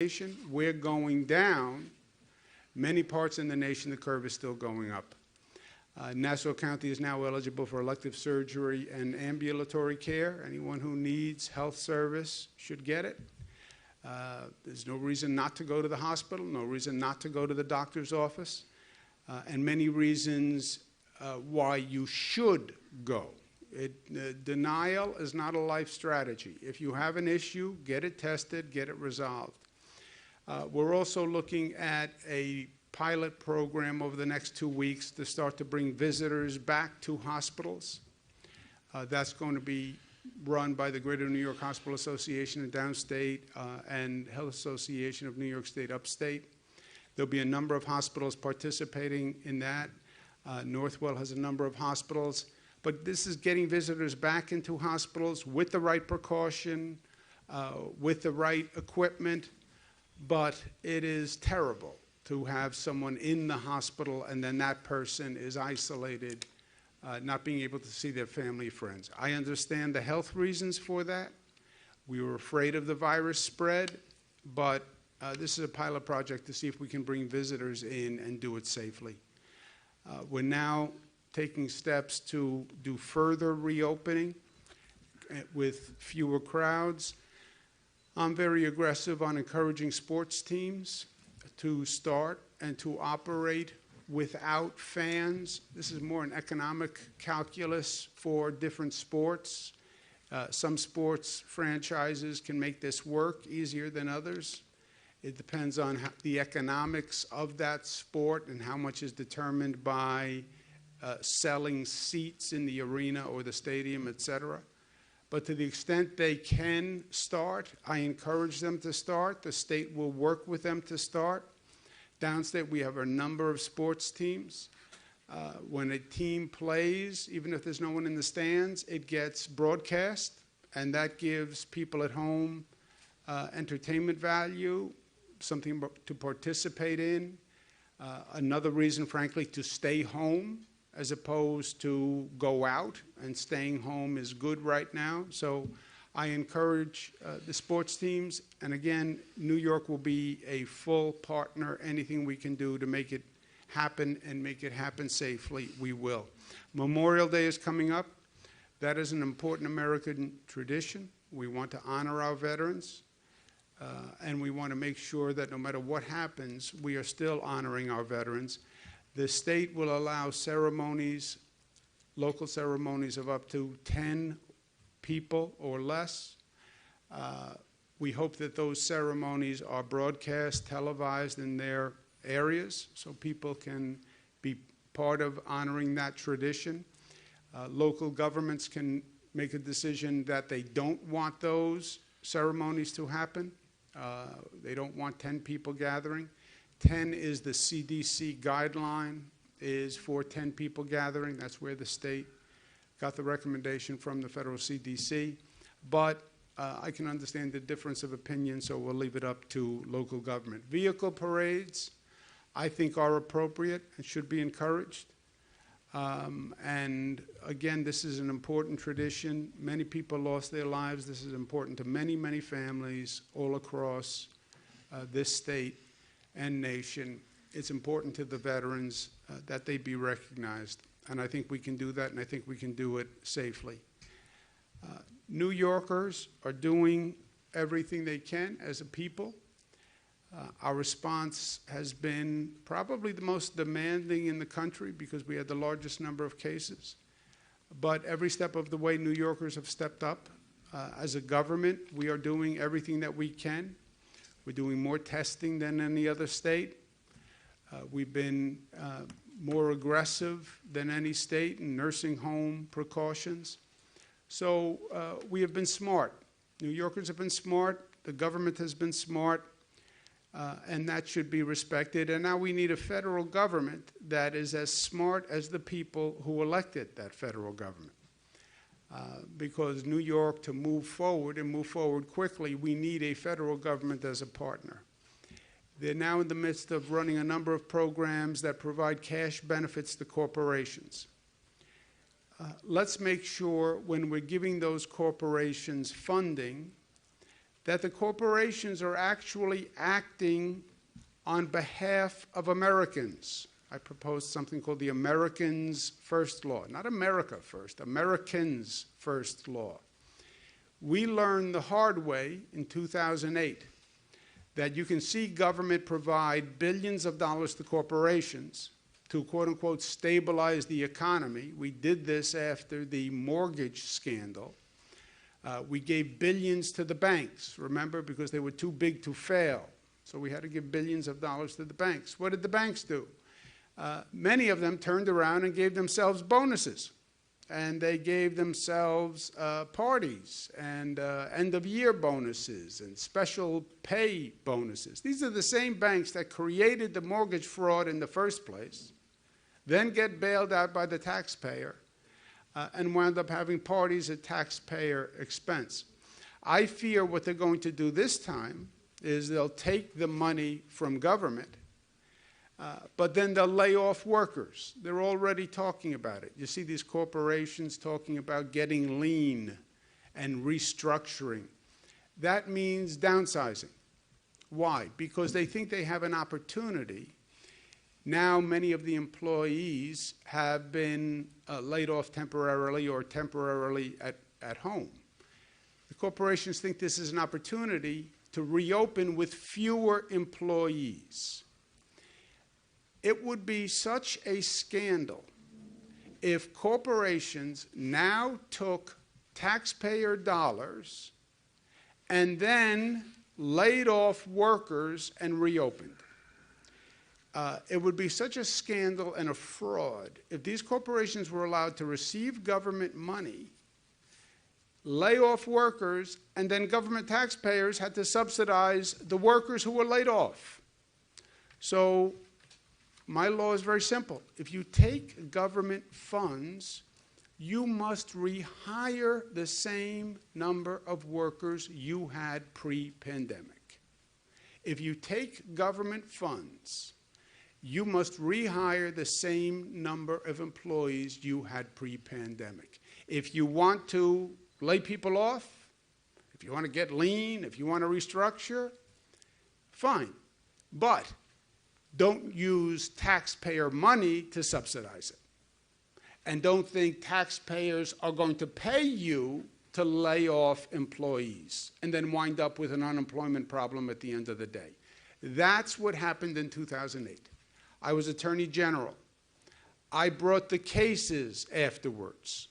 nation. We're going down. Many parts in the nation, the curve is still going up. Nassau County is now eligible for elective surgery and ambulatory care. Anyone who needs health service should get it. There's no reason not to go to the hospital, no reason not to go to the doctor's office, and many reasons why you should go. Denial is not a life strategy. If you have an issue, get it tested, get it resolved. We're also looking at a pilot program over the next 2 weeks to start to bring visitors back to hospitals. That's going to be run by the Greater New York Hospital Association and Downstate and Health Association of New York State Upstate. There'll be a number of hospitals participating in that. Northwell has a number of hospitals. But this is getting visitors back into hospitals with the right precaution, with the right equipment. But it is terrible to have someone in the hospital and then that person is isolated, not being able to see their family friends. I understand the health reasons for that. We were afraid of the virus spread, but this is a pilot project to see if we can bring visitors in and do it safely. We're now taking steps to do further reopening with fewer crowds. I'm very aggressive on encouraging sports teams to start and to operate without fans. This is more an economic calculus for different sports. Some sports franchises can make this work easier than others. It depends on the economics of that sport and how much is determined by selling seats in the arena or the stadium, etc. But to the extent they can start, I encourage them to start. The state will work with them to start. Downstate, we have a number of sports teams. When a team plays, even if there's no one in the stands, it gets broadcast, and that gives people at home entertainment value, something to participate in. Another reason, frankly, to stay home as opposed to go out, and staying home is good right now. So I encourage the sports teams, and again, New York will be a full partner. Anything we can do to make it happen and make it happen safely, we will. Memorial Day is coming up. That is an important American tradition. We want to honor our veterans, and we want to make sure that no matter what happens, we are still honoring our veterans. The state will allow ceremonies, local ceremonies of up to 10 people or less. We hope that those ceremonies are broadcast, televised in their areas so people can be part of honoring that tradition. Local governments can make a decision that they don't want those ceremonies to happen. They don't want 10 people gathering. 10 is the CDC guideline, is for 10 people gathering. That's where the state got the recommendation from the federal CDC. But I can understand the difference of opinion, so we'll leave it up to local government. Vehicle parades, I think, are appropriate and should be encouraged. And again, this is an important tradition. Many people lost their lives. This is important to many, many families all across this state and nation. It's important to the veterans that they be recognized. And I think we can do that, and I think we can do it safely. New Yorkers are doing everything they can as a people. Our response has been probably the most demanding in the country because we had the largest number of cases. But every step of the way, New Yorkers have stepped up. As a government, we are doing everything that we can. We're doing more testing than any other state. We've been more aggressive than any state in nursing home precautions. So we have been smart. New Yorkers have been smart. The government has been smart. And that should be respected. And now we need a federal government that is as smart as the people who elected that federal government. Because New York, to move forward and move forward quickly, we need a federal government as a partner. They're now in the midst of running a number of programs that provide cash benefits to corporations. Let's make sure when we're giving those corporations funding that the corporations are actually acting on behalf of Americans. I proposed something called the Americans First Law. Not America First, Americans First Law. We learned the hard way in 2008 that you can see government provide billions of dollars to corporations to, quote unquote, stabilize the economy. We did this after the mortgage scandal. We gave billions to the banks, remember, because they were too big to fail. So we had to give billions of dollars to the banks. What did the banks do? Many of them turned around and gave themselves bonuses. And they gave themselves parties and end-of-year bonuses and special pay bonuses. These are the same banks that created the mortgage fraud in the first place, then get bailed out by the taxpayer, and wound up having parties at taxpayer expense. I fear what they're going to do this time is they'll take the money from government, but then they'll lay off workers. They're already talking about it. You see these corporations talking about getting lean and restructuring. That means downsizing. Why? Because they think they have an opportunity. Now many of the employees have been laid off temporarily or temporarily at home. The corporations think this is an opportunity to reopen with fewer employees. It would be such a scandal if corporations now took taxpayer dollars and then laid off workers and reopened. It would be such a scandal and a fraud if these corporations were allowed to receive government money, lay off workers, and then government taxpayers had to subsidize the workers who were laid off. So my law is very simple. If you take government funds, you must rehire the same number of workers you had pre-pandemic. If you take government funds, you must rehire the same number of employees you had pre-pandemic. If you want to lay people off, if you want to get lean, if you want to restructure, fine. But don't use taxpayer money to subsidize it. And don't think taxpayers are going to pay you to lay off employees and then wind up with an unemployment problem at the end of the day. That's what happened in 2008. I was Attorney General. I brought the cases afterwards.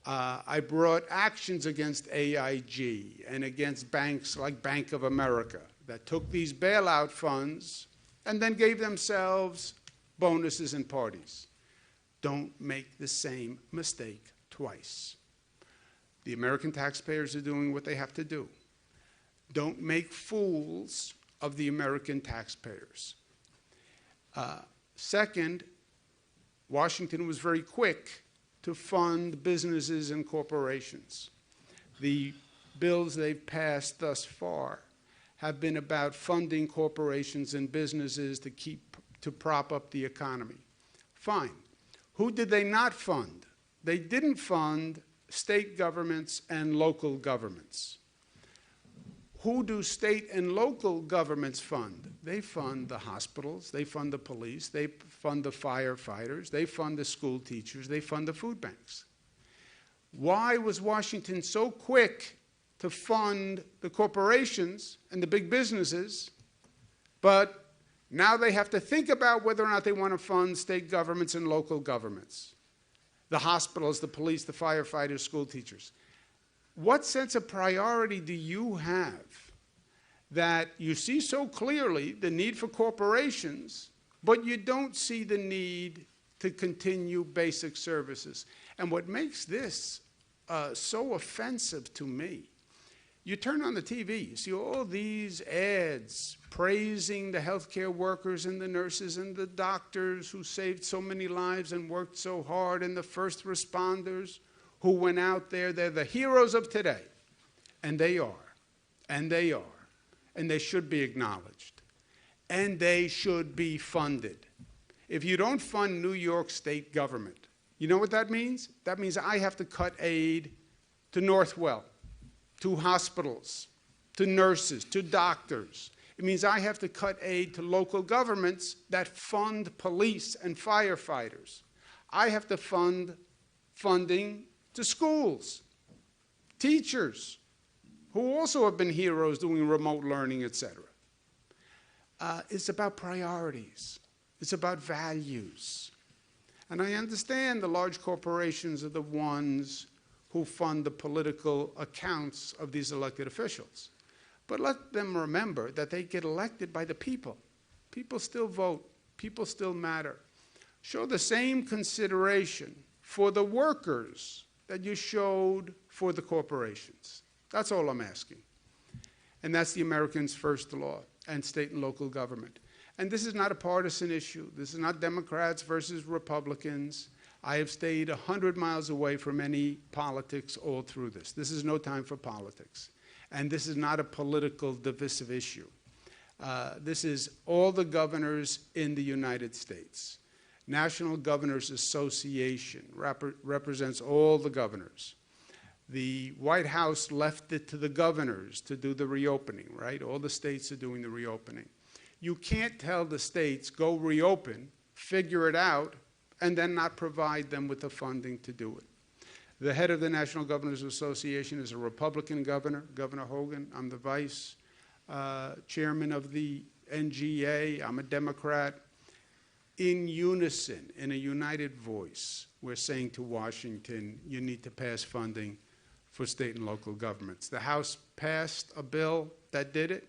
I brought actions against AIG and against banks like Bank of America that took these bailout funds and then gave themselves bonuses and parties. Don't make the same mistake twice. The American taxpayers are doing what they have to do. Don't make fools of the American taxpayers. Second, Washington was very quick to fund businesses and corporations. The bills they've passed thus far have been about funding corporations and businesses to prop up the economy. Fine. Who did they not fund? They didn't fund state governments and local governments. Who do state and local governments fund? They fund the hospitals, they fund the police, they fund the firefighters, they fund the school teachers, they fund the food banks. Why was Washington so quick to fund the corporations and the big businesses, but now they have to think about whether or not they want to fund state governments and local governments, the hospitals, the police, the firefighters, school teachers? What sense of priority do you have that you see so clearly the need for corporations, but you don't see the need to continue basic services? And what makes this so offensive to me, you turn on the TV, you see all these ads praising the healthcare workers and the nurses and the doctors who saved so many lives and worked so hard, and the first responders who went out there. They're the heroes of today. And they are. And they are. And they should be acknowledged. And they should be funded. If you don't fund New York State government, you know what that means? That means I have to cut aid to Northwell, to hospitals, to nurses, to doctors. It means I have to cut aid to local governments that fund police and firefighters. I have to fund funding to schools, teachers, who also have been heroes doing remote learning, etc. It's about priorities. It's about values. And I understand the large corporations are the ones who fund the political accounts of these elected officials. But let them remember that they get elected by the people. People still vote. People still matter. Show the same consideration for the workers that you showed for the corporations. That's all I'm asking. And that's the Americans' First law and state and local government. And this is not a partisan issue. This is not Democrats versus Republicans. I have stayed 100 miles away from any politics all through this. This is no time for politics. And this is not a political divisive issue. This is all the governors in the United States. National Governors Association represents all the governors. The White House left it to the governors to do the reopening, right? All the states are doing the reopening. You can't tell the states, go reopen, figure it out, and then not provide them with the funding to do it. The head of the National Governors Association is a Republican governor, Governor Hogan. I'm the vice chairman of the NGA. I'm a Democrat. In unison, in a united voice, we're saying to Washington, you need to pass funding for state and local governments. The House passed a bill that did it,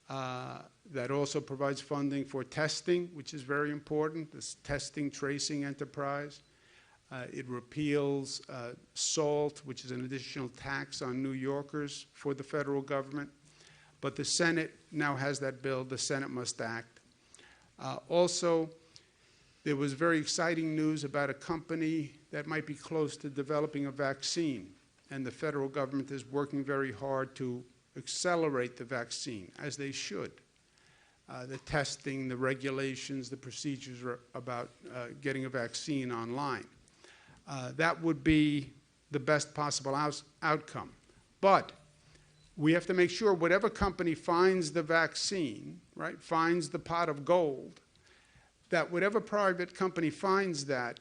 that also provides funding for testing, which is very important, this testing tracing enterprise. It repeals SALT, which is an additional tax on New Yorkers for the federal government. But the Senate now has that bill. The Senate must act. Also, there was very exciting news about a company that might be close to developing a vaccine. And the federal government is working very hard to accelerate the vaccine, as they should. The testing, the regulations, the procedures about getting a vaccine online. That would be the best possible outcome. But we have to make sure whatever company finds the vaccine, right, finds the pot of gold, that whatever private company finds that,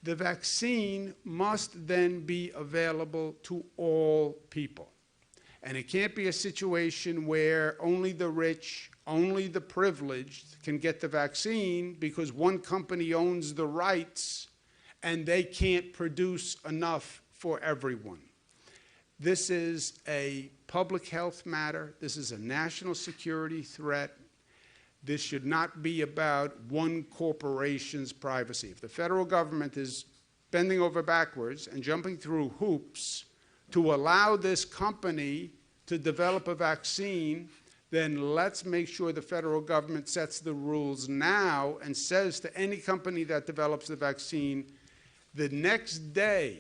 the vaccine must then be available to all people. And it can't be a situation where only the rich, only the privileged can get the vaccine because one company owns the rights and they can't produce enough for everyone. This is a public health matter. This is a national security threat. This should not be about one corporation's privacy. If the federal government is bending over backwards and jumping through hoops to allow this company to develop a vaccine, then let's make sure the federal government sets the rules now and says to any company that develops the vaccine, the next day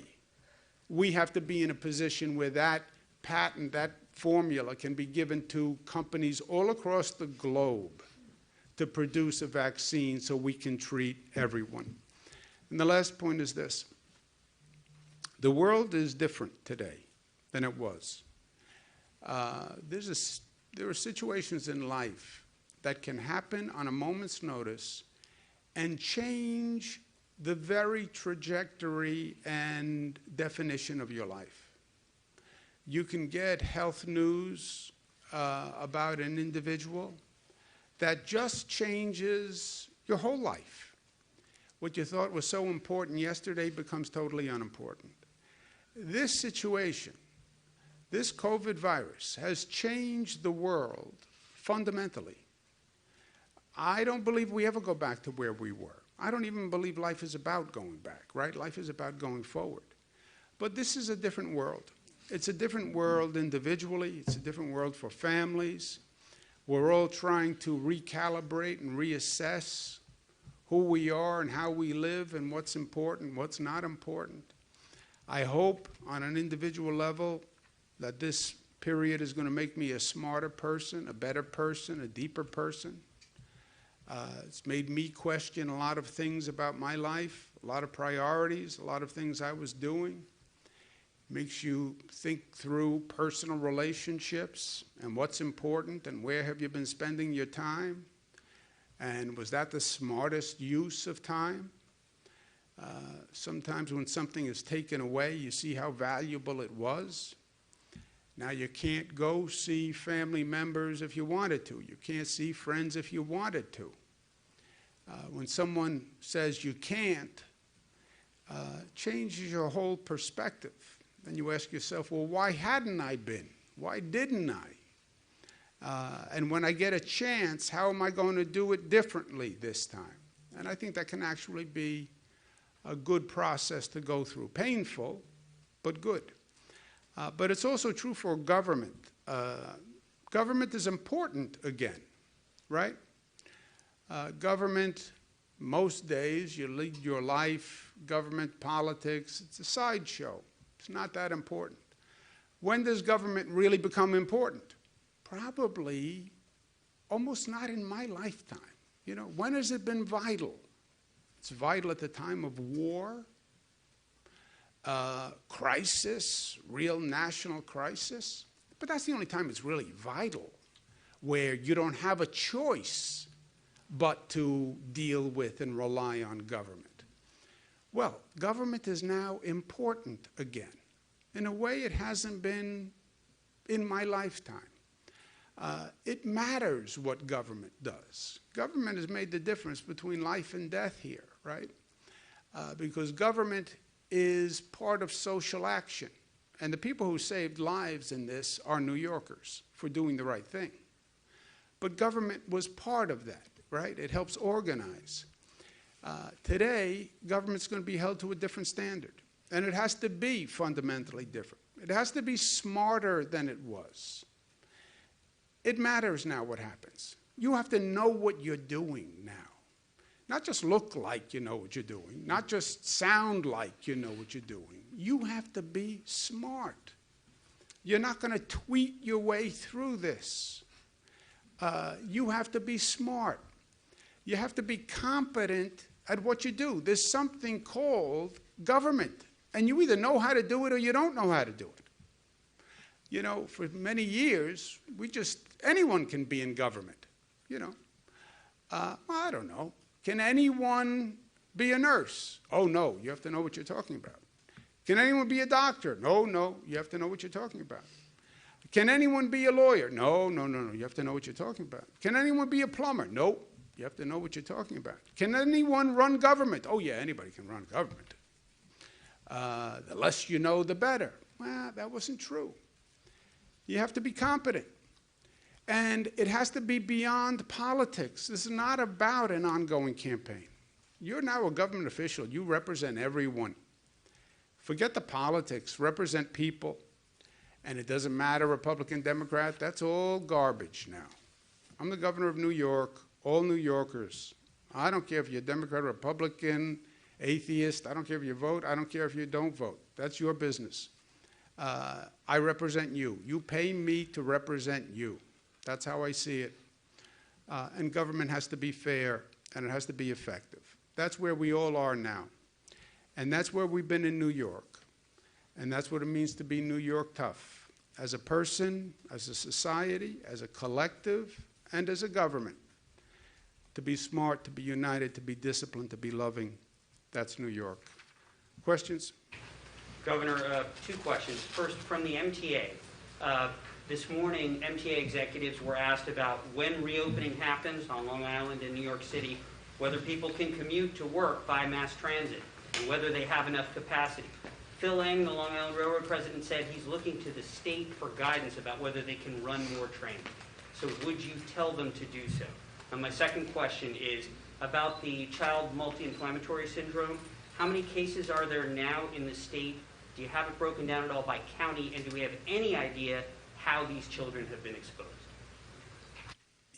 we have to be in a position where that patent, that formula can be given to companies all across the globe to produce a vaccine so we can treat everyone. And the last point is this. The world is different today than it was. There are situations in life that can happen on a moment's notice and change the very trajectory and definition of your life. You can get health news about an individual that just changes your whole life. What you thought was so important yesterday becomes totally unimportant. This situation, this COVID virus, has changed the world fundamentally. I don't believe we ever go back to where we were. I don't even believe life is about going back, right? Life is about going forward. But this is a different world. It's a different world individually. It's a different world for families. We're all trying to recalibrate and reassess who we are and how we live and what's important, what's not important. I hope on an individual level that this period is going to make me a smarter person, a better person, a deeper person. It's made me question a lot of things about my life, a lot of priorities, a lot of things I was doing. makes you think through personal relationships and what's important and where have you been spending your time, and was that the smartest use of time? Sometimes when something is taken away, you see how valuable it was. Now you can't go see family members if you wanted to. You can't see friends if you wanted to. When someone says you can't, changes your whole perspective. Then you ask yourself, well, why hadn't I been? Why didn't I? And when I get a chance, how am I going to do it differently this time? And I think that can actually be a good process to go through. Painful, but good. But it's also true for government. Government is important again, right? Government, most days, you lead your life, government, politics, it's a sideshow. It's not that important. When does government really become important? Probably almost not in my lifetime. You know, when has it been vital? It's vital at the time of war, crisis, real national crisis. But that's the only time it's really vital, where you don't have a choice but to deal with and rely on government. Well, government is now important again, in a way it hasn't been in my lifetime. It matters what government does. Government has made the difference between life and death here, right? Because government is part of social action. And the people who saved lives in this are New Yorkers for doing the right thing. But government was part of that, right? It helps organize. Today, government's going to be held to a different standard. And it has to be fundamentally different. It has to be smarter than it was. It matters now what happens. You have to know what you're doing now. Not just look like you know what you're doing, not just sound like you know what you're doing. You have to be smart. You're not going to tweet your way through this. You have to be smart. You have to be competent at what you do. There's something called government, and you either know how to do it or you don't know how to do it. You know, for many years, anyone can be in government, you know. Well, I don't know. Can anyone be a nurse? Oh, no, you have to know what you're talking about. Can anyone be a doctor? No, you have to know what you're talking about. Can anyone be a lawyer? No, you have to know what you're talking about. Can anyone be a plumber? No, you have to know what you're talking about. Can anyone run government? Oh, yeah, anybody can run government. The less you know, the better. Well, that wasn't true. You have to be competent. And it has to be beyond politics. This is not about an ongoing campaign. You're now a government official. You represent everyone. Forget the politics. Represent people. And it doesn't matter, Republican, Democrat. That's all garbage now. I'm the governor of New York. All New Yorkers. I don't care if you're Democrat, Republican, atheist. I don't care if you vote. I don't care if you don't vote. That's your business. I represent you. You pay me to represent you. That's how I see it. And government has to be fair, and it has to be effective. That's where we all are now. And that's where we've been in New York. And that's what it means to be New York tough. As a person, as a society, as a collective, and as a government. To be smart, to be united, to be disciplined, to be loving. That's New York. Questions? Governor, two questions. First, from the MTA. This morning, MTA executives were asked about when reopening happens on Long Island and New York City, whether people can commute to work by mass transit, and whether they have enough capacity. Phil Eng, the Long Island Railroad president, said he's looking to the state for guidance about whether they can run more trains. So would you tell them to do so? And my second question is about the child multi-inflammatory syndrome. How many cases are there now in the state? Do you have it broken down at all by county? And do we have any idea how these children have been exposed?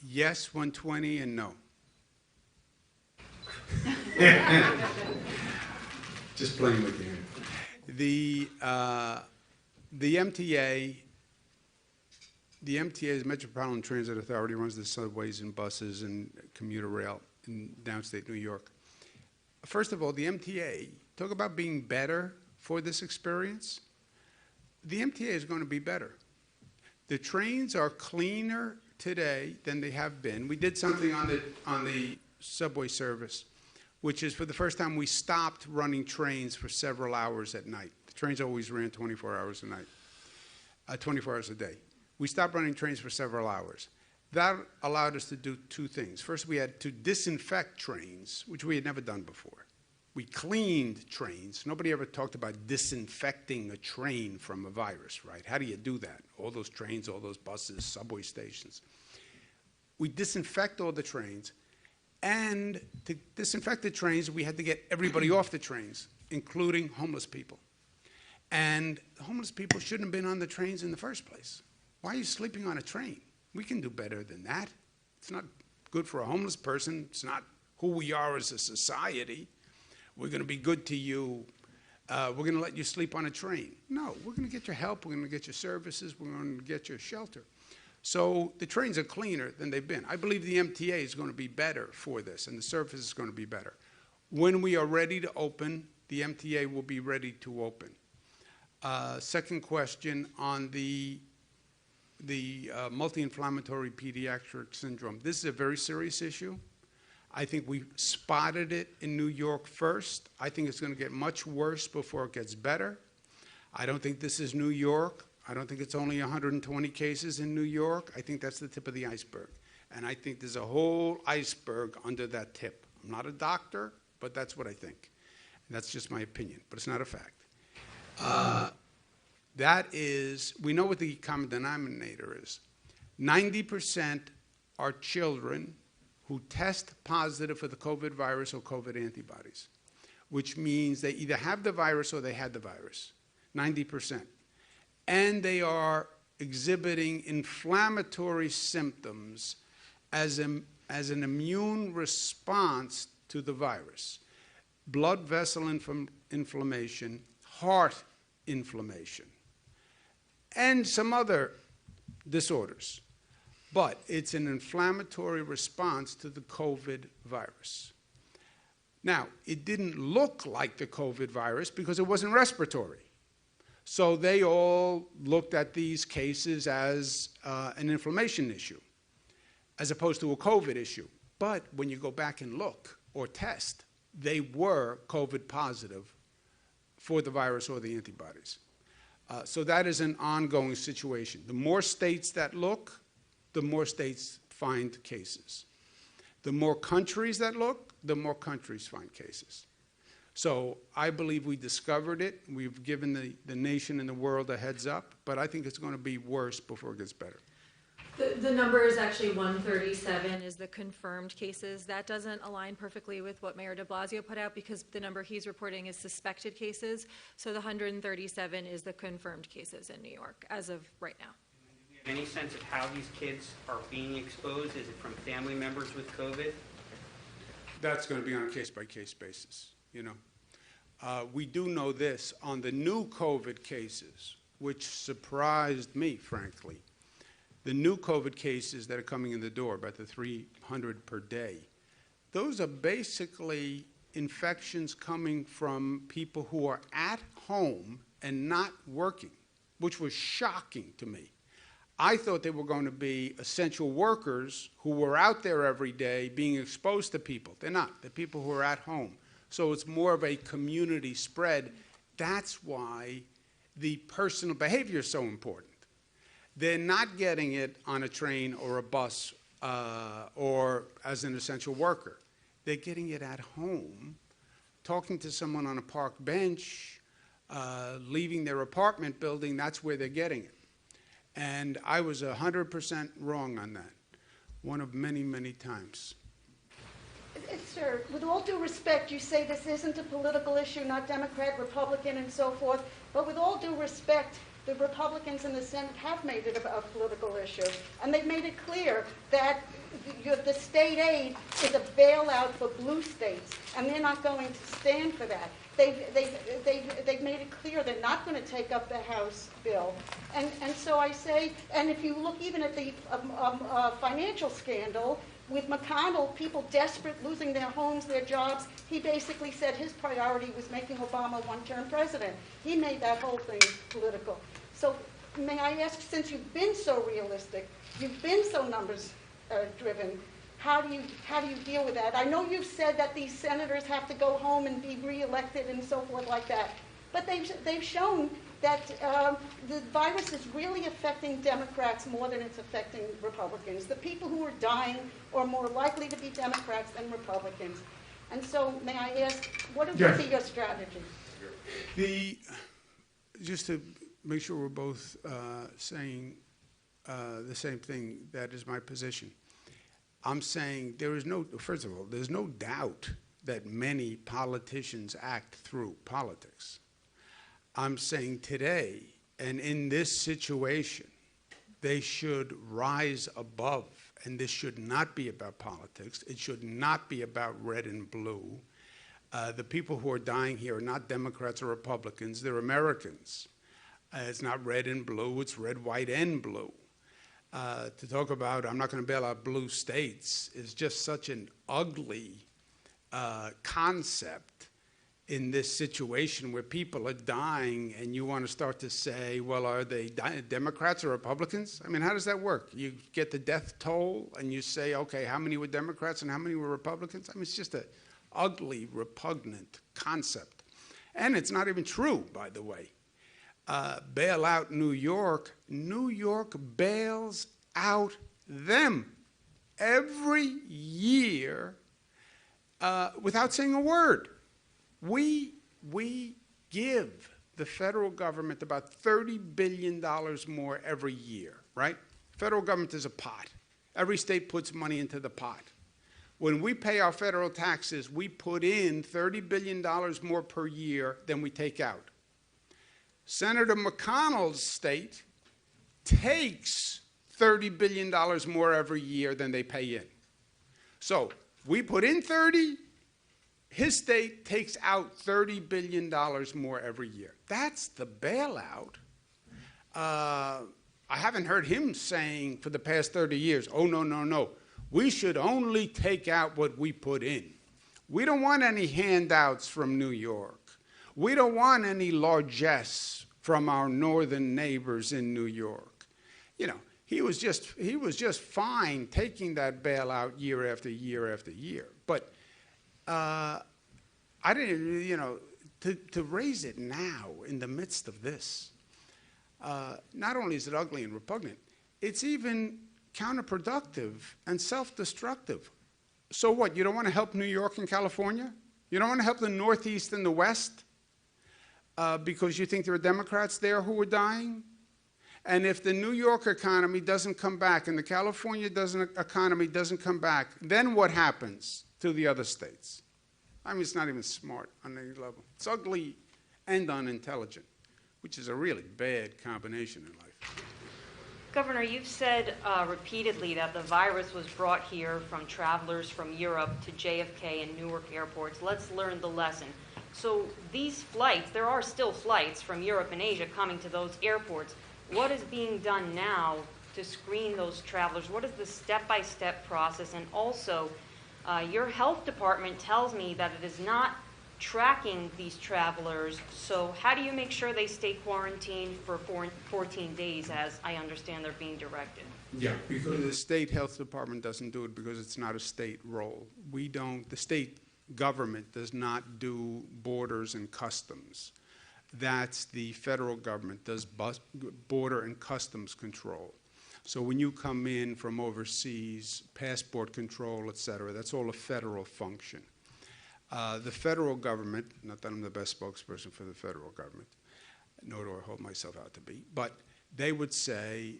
Yes, 120, and no. Just playing with you. The MTA, the Metropolitan Transit Authority, runs the subways and buses and commuter rail in downstate New York. First of all, the MTA, talk about being better for this experience. the MTA is going to be better. The trains are cleaner today than they have been. We did something on the subway service, which is for the first time we stopped running trains for several hours at night. The trains always ran 24 hours a night, 24 hours a day. We stopped running trains for several hours. That allowed us to do two things. First, we had to disinfect trains, which we had never done before. We cleaned trains. Nobody ever talked about disinfecting a train from a virus, right? How do you do that? All those trains, all those buses, subway stations. We disinfect all the trains, and to disinfect the trains, we had to get everybody off the trains, including homeless people. And homeless people shouldn't have been on the trains in the first place. Why are you sleeping on a train? We can do better than that. It's not good for a homeless person. It's not who we are as a society. We're going to be good to you. We're going to let you sleep on a train. No, we're going to get your help. We're going to get your services. We're going to get your shelter. So the trains are cleaner than they've been. I believe the MTA is going to be better for this, and the service is going to be better. When we are ready to open, the MTA will be ready to open. Second question on the multi-inflammatory pediatric syndrome. This is a very serious issue. I think we spotted it in New York first. I think it's going to get much worse before it gets better. I don't think this is New York. I don't think it's only 120 cases in New York. I think that's the tip of the iceberg. And I think there's a whole iceberg under that tip. I'm not a doctor, but that's what I think. And that's just my opinion, but it's not a fact. That is, we know what the common denominator is. 90% are children who test positive for the COVID virus or COVID antibodies, which means they either have the virus or they had the virus, 90%. And they are exhibiting inflammatory symptoms as an immune response to the virus. Blood vessel inflammation, heart inflammation, and some other disorders. But it's an inflammatory response to the COVID virus. Now, it didn't look like the COVID virus because it wasn't respiratory. So they all looked at these cases as an inflammation issue, as opposed to a COVID issue. But when you go back and look or test, they were COVID positive for the virus or the antibodies. So that is an ongoing situation. The more states that look, the more states find cases. The more countries that look, the more countries find cases. So I believe we discovered it. We've given the nation and the world a heads up, but I think it's going to be worse before it gets better. The number is actually 137 is the confirmed cases. That doesn't align perfectly with what Mayor de Blasio put out because the number he's reporting is suspected cases. So the 137 is the confirmed cases in New York as of right now. Do you have any sense of how these kids are being exposed? Is it from family members with COVID? That's going to be on a case-by-case basis, you know. We do know this on the new COVID cases, which surprised me, frankly. The new COVID cases that are coming in the door, about the 300 per day, those are basically infections coming from people who are at home and not working, which was shocking to me. I thought they were going to be essential workers who were out there every day being exposed to people. They're not. They're people who are at home. So it's more of a community spread. That's why the personal behavior is so important. They're not getting it on a train or a bus or as an essential worker. They're getting it at home, talking to someone on a park bench, leaving their apartment building. That's where they're getting it. And I was 100% wrong on that, one of many, many times. Sir, with all due respect, you say this isn't a political issue, not Democrat, Republican, and so forth. But with all due respect, the Republicans in the Senate have made it a political issue. And they've made it clear that the state aid is a bailout for blue states, and they're not going to stand for that. They've made it clear they're not going to take up the House bill. And so I say, and if you look even at the financial scandal, with McConnell, people desperate, losing their homes, their jobs, he basically said his priority was making Obama one-term president. He made that whole thing political. So may I ask, since you've been so realistic, you've been so numbers driven, how do you deal with that? I know you've said that these senators have to go home and be reelected and so forth like that, but they've shown that the virus is really affecting Democrats more than it's affecting Republicans. The people who are dying are more likely to be Democrats than Republicans. And so may I ask, what would be your strategy? Just to make sure we're both saying the same thing, that is my position. I'm saying first of all, there's no doubt that many politicians act through politics. I'm saying today, and in this situation, they should rise above, and this should not be about politics. It should not be about red and blue. The people who are dying here are not Democrats or Republicans. They're Americans. It's not red and blue. It's red, white, and blue. To talk about, I'm not going to bail out blue states, is just such an ugly concept in this situation where people are dying, and you want to start to say, well, are they Democrats or Republicans? I mean, how does that work? You get the death toll, and you say, okay, how many were Democrats and how many were Republicans? I mean, it's just an ugly, repugnant concept. And it's not even true, by the way. Bail out New York. New York bails out them every year without saying a word. We give the federal government about $30 billion more every year, right? Federal government is a pot. Every state puts money into the pot. When we pay our federal taxes, we put in $30 billion more per year than we take out. Senator McConnell's state takes $30 billion more every year than they pay in. So we put in 30, his state takes out $30 billion more every year. That's the bailout. I haven't heard him saying for the past 30 years, oh, no, no, no. We should only take out what we put in. We don't want any handouts from New York. We don't want any largesse from our northern neighbors in New York. You know, he was just fine taking that bailout year after year after year. But I didn't, you know, to raise it now in the midst of this, not only is it ugly and repugnant, it's even counterproductive and self-destructive. So what, you don't want to help New York and California? You don't want to help the Northeast and the West because you think there are Democrats there who are dying? And if the New York economy doesn't come back and the California economy doesn't come back, then what happens to the other states? I mean, it's not even smart on any level. It's ugly and unintelligent, which is a really bad combination in life. Governor, you've said repeatedly that the virus was brought here from travelers from Europe to JFK and Newark airports. Let's learn the lesson. So these flights, there are still flights from Europe and Asia coming to those airports. What is being done now to screen those travelers? What is the step-by-step process? And also, your health department tells me that it is not tracking these travelers, so how do you make sure they stay quarantined for 14 days, as I understand they're being directed? Yeah, because the state health department doesn't do it because it's not a state role. We don't, the state government does not do borders and customs. That's the federal government does border and customs control. So when you come in from overseas, passport control, et cetera, that's all a federal function. The federal government, not that I'm the best spokesperson for the federal government, nor do I hold myself out to be, but they would say,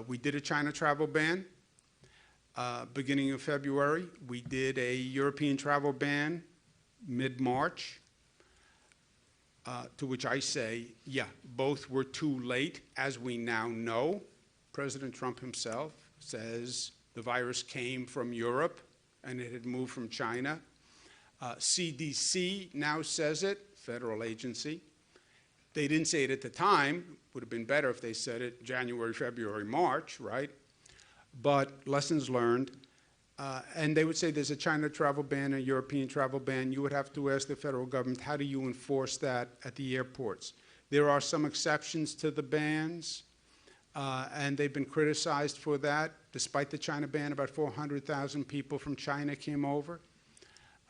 we did a China travel ban beginning of February. We did a European travel ban mid-March, to which I say, yeah, both were too late, as we now know. President Trump himself says the virus came from Europe and it had moved from China. CDC now says it, federal agency. They didn't say it at the time. Would have been better if they said it January, February, March, right? But lessons learned. And they would say there's a China travel ban, a European travel ban. You would have to ask the federal government, how do you enforce that at the airports? There are some exceptions to the bans, and they've been criticized for that. Despite the China ban, about 400,000 people from China came over.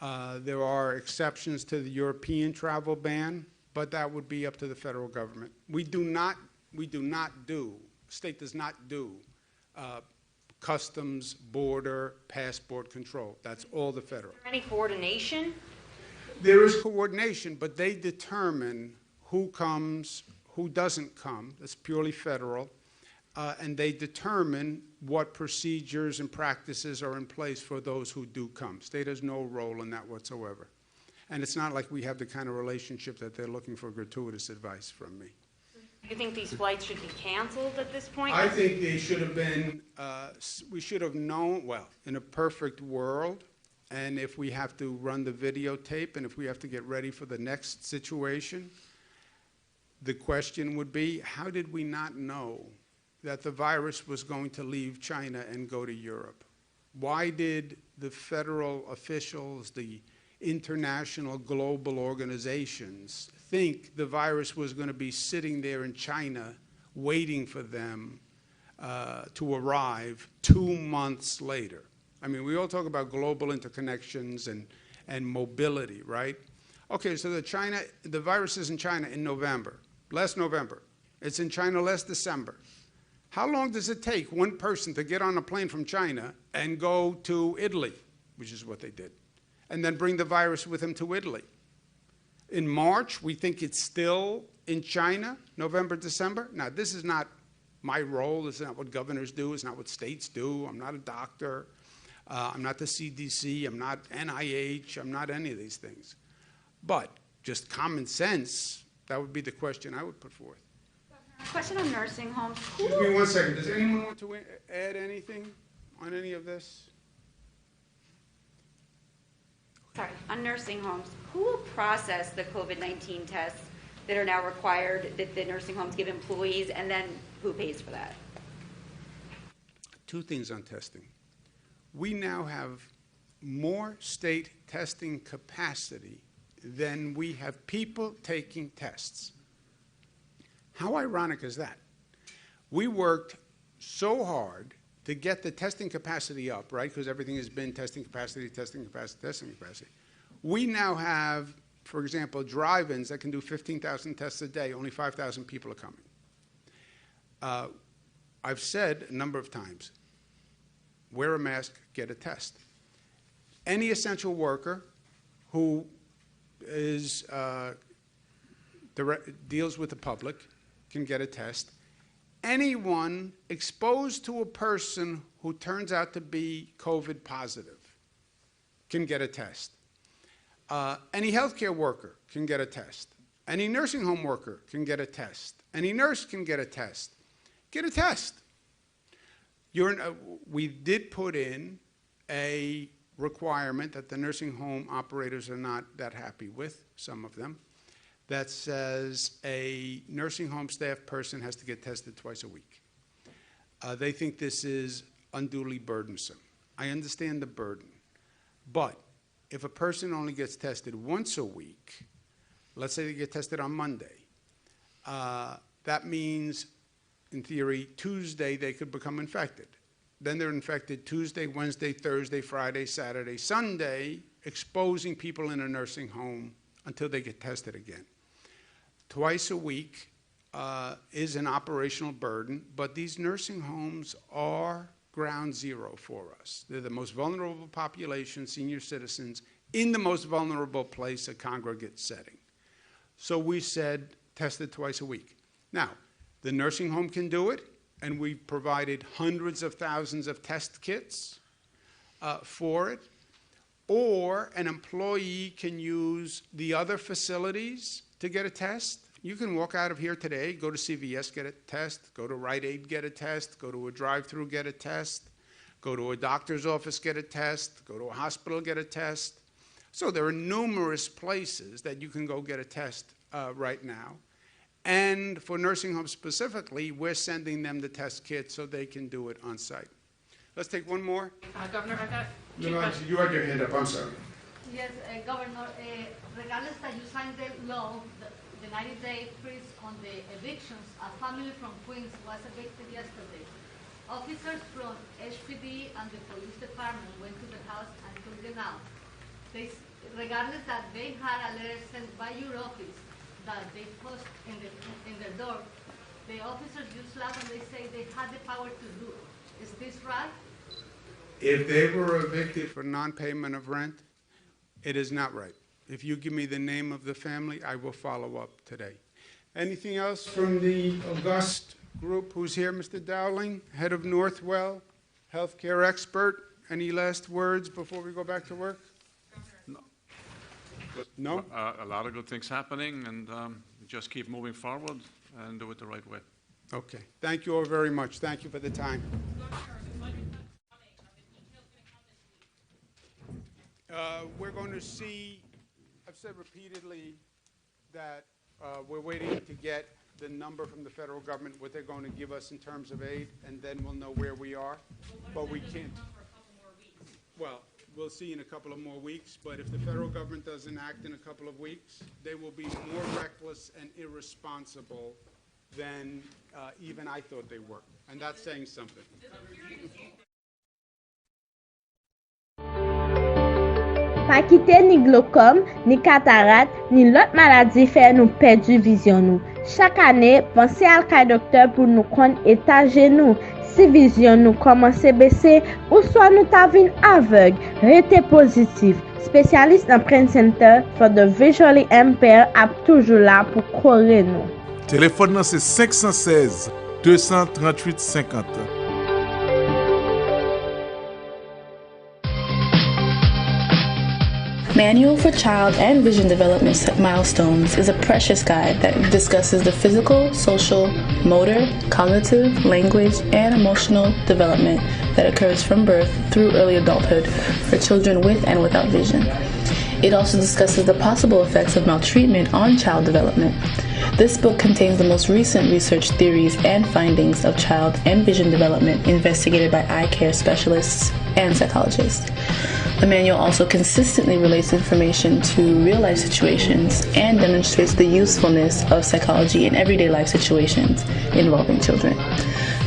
There are exceptions to the European travel ban, but that would be up to the federal government. We do not do, state does not do customs, border, passport control. That's all the federal. Is there any coordination? There is coordination, but they determine who comes, who doesn't come. That's purely federal. And they determine what procedures and practices are in place for those who do come. State has no role in that whatsoever. And it's not like we have the kind of relationship that they're looking for gratuitous advice from me. Do you think these flights should be canceled at this point? I think they should have been, we should have known, well, in a perfect world, and if we have to run the videotape and if we have to get ready for the next situation, the question would be, how did we not know that the virus was going to leave China and go to Europe? Why did the federal officials, the international global organizations, think the virus was going to be sitting there in China waiting for them to arrive 2 months later? I mean, we all talk about global interconnections and mobility, right? Okay, so the virus is in China in November, last November. It's in China last December. How long does it take one person to get on a plane from China and go to Italy, which is what they did, and then bring the virus with him to Italy? In March, we think it's still in China, November, December. Now, this is not my role. This is not what governors do. It's not what states do. I'm not a doctor. I'm not the CDC. I'm not NIH. I'm not any of these things. But just common sense, that would be the question I would put forth. Question on nursing homes. Excuse me one second. Does anyone want to add anything on any of this? Sorry, on nursing homes, who will process the COVID-19 tests that are now required that the nursing homes give employees, and then who pays for that? Two things on testing. We now have more state testing capacity than we have people taking tests. How ironic is that? We worked so hard to get the testing capacity up, right? Because everything has been testing capacity, testing capacity, testing capacity. We now have, for example, drive-ins that can do 15,000 tests a day. Only 5,000 people are coming. I've said a number of times, wear a mask, get a test. Any essential worker who is, deals with the public can get a test. Anyone exposed to a person who turns out to be COVID positive can get a test. Any healthcare worker can get a test. Any nursing home worker can get a test. Any nurse can get a test. Get a test. We did put in a requirement that the nursing home operators are not that happy with, some of them, that says a nursing home staff person has to get tested twice a week. They think this is unduly burdensome. I understand the burden. But if a person only gets tested once a week, let's say they get tested on Monday, that means, in theory, Tuesday they could become infected. Then they're infected Tuesday, Wednesday, Thursday, Friday, Saturday, Sunday, exposing people in a nursing home until they get tested again. Twice a week is an operational burden, but these nursing homes are ground zero for us. They're the most vulnerable population, senior citizens, in the most vulnerable place, a congregate setting. So we said tested twice a week. Now, the nursing home can do it, and we've provided hundreds of thousands of test kits for it, or an employee can use the other facilities to get a test. You can walk out of here today, go to CVS, get a test, go to Rite Aid, get a test, go to a drive-through, get a test, go to a doctor's office, get a test, go to a hospital, get a test. So there are numerous places that you can go get a test right now. And for nursing homes specifically, we're sending them the test kit so they can do it on site. Let's take one more. Governor, I got You had your hand up, I'm sorry. Yes, Governor, regardless that you signed the law the 90-day freeze on the evictions, a family from Queens was evicted yesterday. Officers from HPD and the police department went to the house and took them out. Regardless that they had a letter sent by your office that they post in their door, the officers just laugh and they say they had the power to do it. Is this right? If they were evicted for non-payment of rent, it is not right. If you give me the name of the family, I will follow up today. Anything else from the august group who's here? Mr. Dowling, head of Northwell, healthcare expert. Any last words before we go back to work? No? A lot of good things happening, and just keep moving forward and do it the right way. Okay. Thank you all very much. Thank you for the time. We're going to see, I've said repeatedly that we're waiting to get the number from the federal government, what they're going to give us in terms of aid, and then we'll know where we are. But we can't. Well, we'll see in a couple of more weeks, but if the federal government doesn't act in a couple of weeks, they will be more reckless and irresponsible than even I thought they were. And that's saying something. Pa kite ni glaucome, ni cataracte, ni lot maladi fè nou perdu vision nou. Chaque année, pensez à un docteur pour nous connaître état genou. Si vision nous commence à baisser, ou soit nous t'avons aveugle, restez positif. Spécialiste dans Brain Center for the Visually Impaired a toujours là pour courir nous. Téléphone c'est 516 238 50. Manual for Child and Vision Development Milestones is a precious guide that discusses the physical, social, motor, cognitive, language, and emotional development that occurs from birth through early adulthood for children with and without vision. It also discusses the possible effects of maltreatment on child development. This book contains the most recent research theories and findings of child and vision development investigated by eye care specialists and psychologists. The manual also consistently relates information to real-life situations and demonstrates the usefulness of psychology in everyday life situations involving children.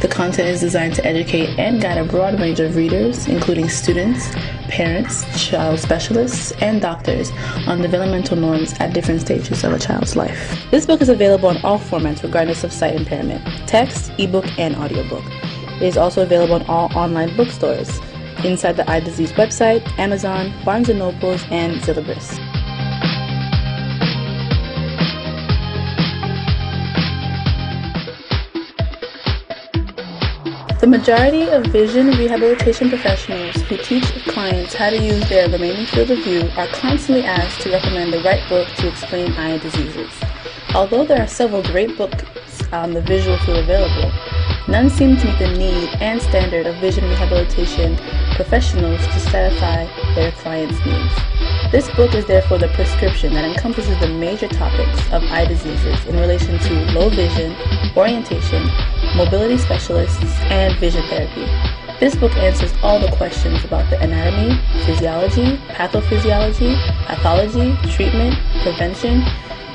The content is designed to educate and guide a broad range of readers, including students, parents, child specialists, and doctors on developmental norms at different stages of a child's life. This book is available in all formats regardless of sight impairment: text, ebook, and audiobook. It is also available in all online bookstores, inside the Eye Disease website, Amazon, Barnes & Noble, and Zillibris. The majority of vision rehabilitation professionals who teach clients how to use their remaining field of view are constantly asked to recommend the right book to explain eye diseases. Although there are several great books on the visual field available, none seem to meet the need and standard of vision rehabilitation professionals to satisfy their clients' needs. This book is therefore the prescription that encompasses the major topics of eye diseases in relation to low vision, orientation, mobility specialists, and vision therapy. This book answers all the questions about the anatomy, physiology, pathophysiology, pathology, treatment, prevention,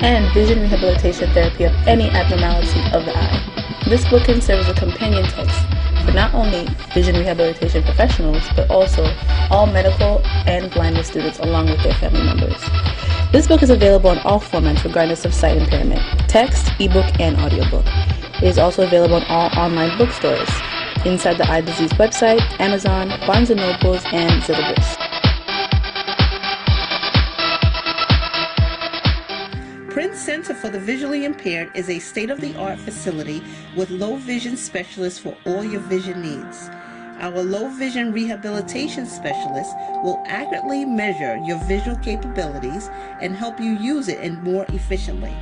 and vision rehabilitation therapy of any abnormality of the eye. This book can serve as a companion text for not only vision rehabilitation professionals, but also all medical and blindness students along with their family members. This book is available in all formats regardless of sight impairment: text, ebook, and audiobook. It is also available in all online bookstores, inside the Eye Disease website, Amazon, Barnes & Noble, and Zillibris. Prince Center for the Visually Impaired is a state-of-the-art facility with low vision specialists for all your vision needs. Our low vision rehabilitation specialists will accurately measure your visual capabilities and help you use it more efficiently.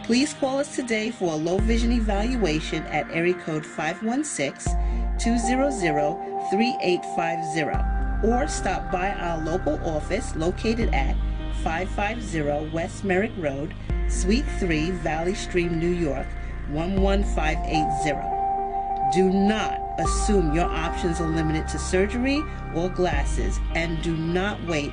Please call us today for a low vision evaluation at area code 516-200-3850 or stop by our local office located at 550 West Merrick Road, Suite 3, Valley Stream, New York, 11580. Do not assume your options are limited to surgery or glasses, and do not wait